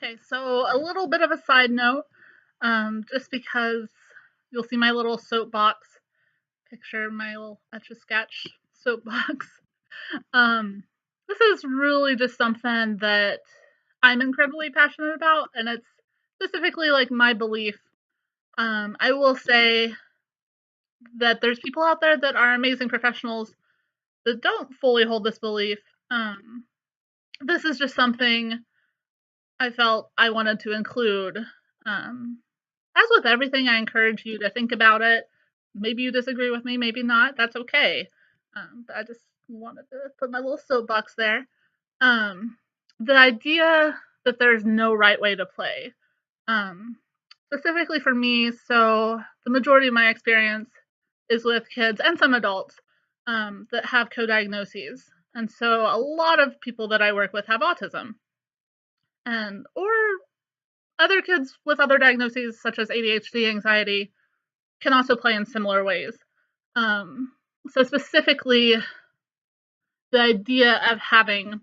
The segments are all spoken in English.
Okay, so a little bit of a side note, just because you'll see my little soapbox picture, my little Etch-a-Sketch soapbox. Um, this is really just something that I'm incredibly passionate about, and it's specifically like my belief. I will say that there's people out there that are amazing professionals that don't fully hold this belief. Um, this is just something I felt I wanted to include. Um, As with everything, I encourage you to think about it. Maybe you disagree with me, maybe not. That's okay. But I just wanted to put my little soapbox there. Um, the idea that there's no right way to play. Um, Specifically for me, so the majority of my experience is with kids and some adults that have co-diagnoses. And so a lot of people that I work with have autism and or other kids with other diagnoses such as ADHD, anxiety, can also play in similar ways. Um, so specifically, the idea of having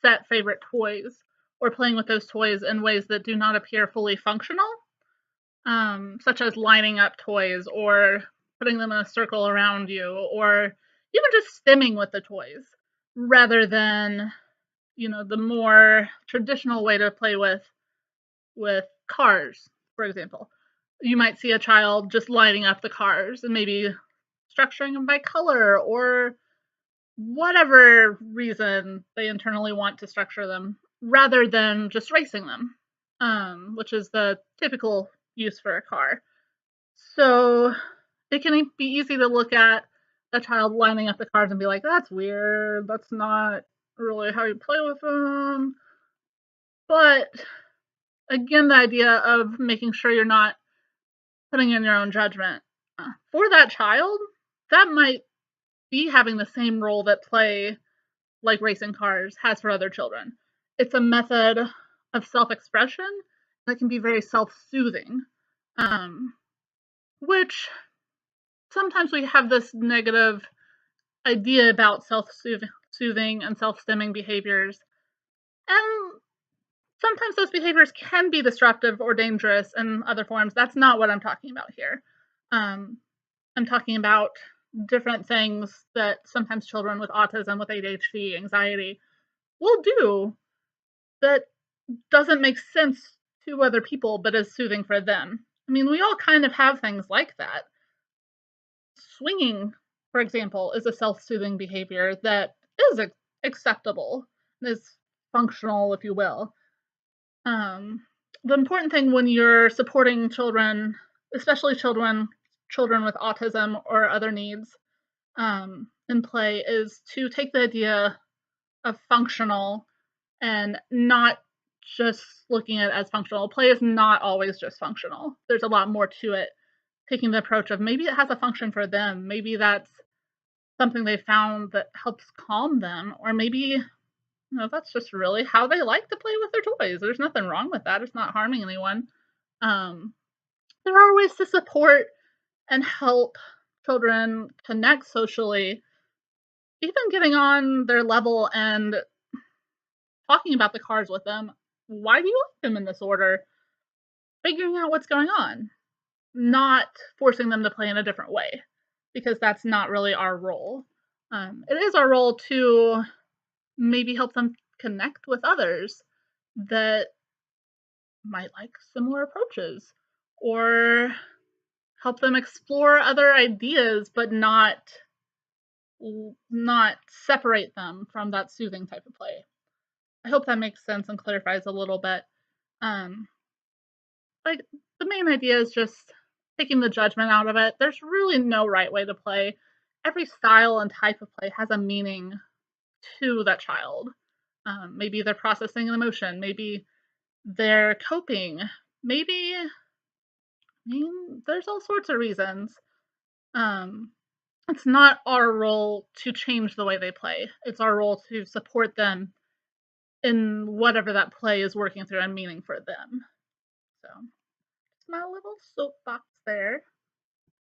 set favorite toys or playing with those toys in ways that do not appear fully functional, such as lining up toys or putting them in a circle around you, or even just stimming with the toys, rather than the more traditional way to play with cars, for example. You might see a child just lining up the cars and maybe structuring them by color or whatever reason they internally want to structure them, rather than just racing them, which is the typical use for a car. So it can be easy to look at a child lining up the cars and be like, that's weird. That's not really how you play with them. But again, the idea of making sure you're not putting in your own judgment. For that child, that might be having the same role that play, like racing cars, has for other children. It's a method of self expression that can be very self soothing, um, which sometimes we have this negative idea about self soothing and self stimming behaviors. And sometimes those behaviors can be disruptive or dangerous in other forms. That's not what I'm talking about here. Um, I'm talking about different things that sometimes children with autism, with ADHD, anxiety will do that doesn't make sense to other people but is soothing for them. I mean, we all kind of have things like that. Swinging, for example, is a self soothing behavior that is acceptable, is functional, if you will. Um, the important thing when you're supporting children, especially children with autism or other needs, in play, is to take the idea of functional and not just looking at it as functional. Play is not always just functional. There's a lot more to it. Taking the approach of maybe it has a function for them. Maybe that's something they found that helps calm them, or maybe that's just really how they like to play with their toys. There's nothing wrong with that. It's not harming anyone. Um, there are ways to support and help children connect socially, even getting on their level and talking about the cars with them. Why do you like them in this order? Figuring out what's going on, not forcing them to play in a different way, because that's not really our role. It is our role to maybe help them connect with others that might like similar approaches, or help them explore other ideas but not separate them from that soothing type of play. I hope that makes sense and clarifies a little bit. um like, the main idea is just taking the judgment out of it. There's really no right way to play. Every style and type of play has a meaning to that child. Maybe they're processing an emotion, maybe they're coping, maybe, I mean, there's all sorts of reasons. Um, it's not our role to change the way they play. It's our role to support them in whatever that play is working through and meaning for them. So, it's my little soapbox there.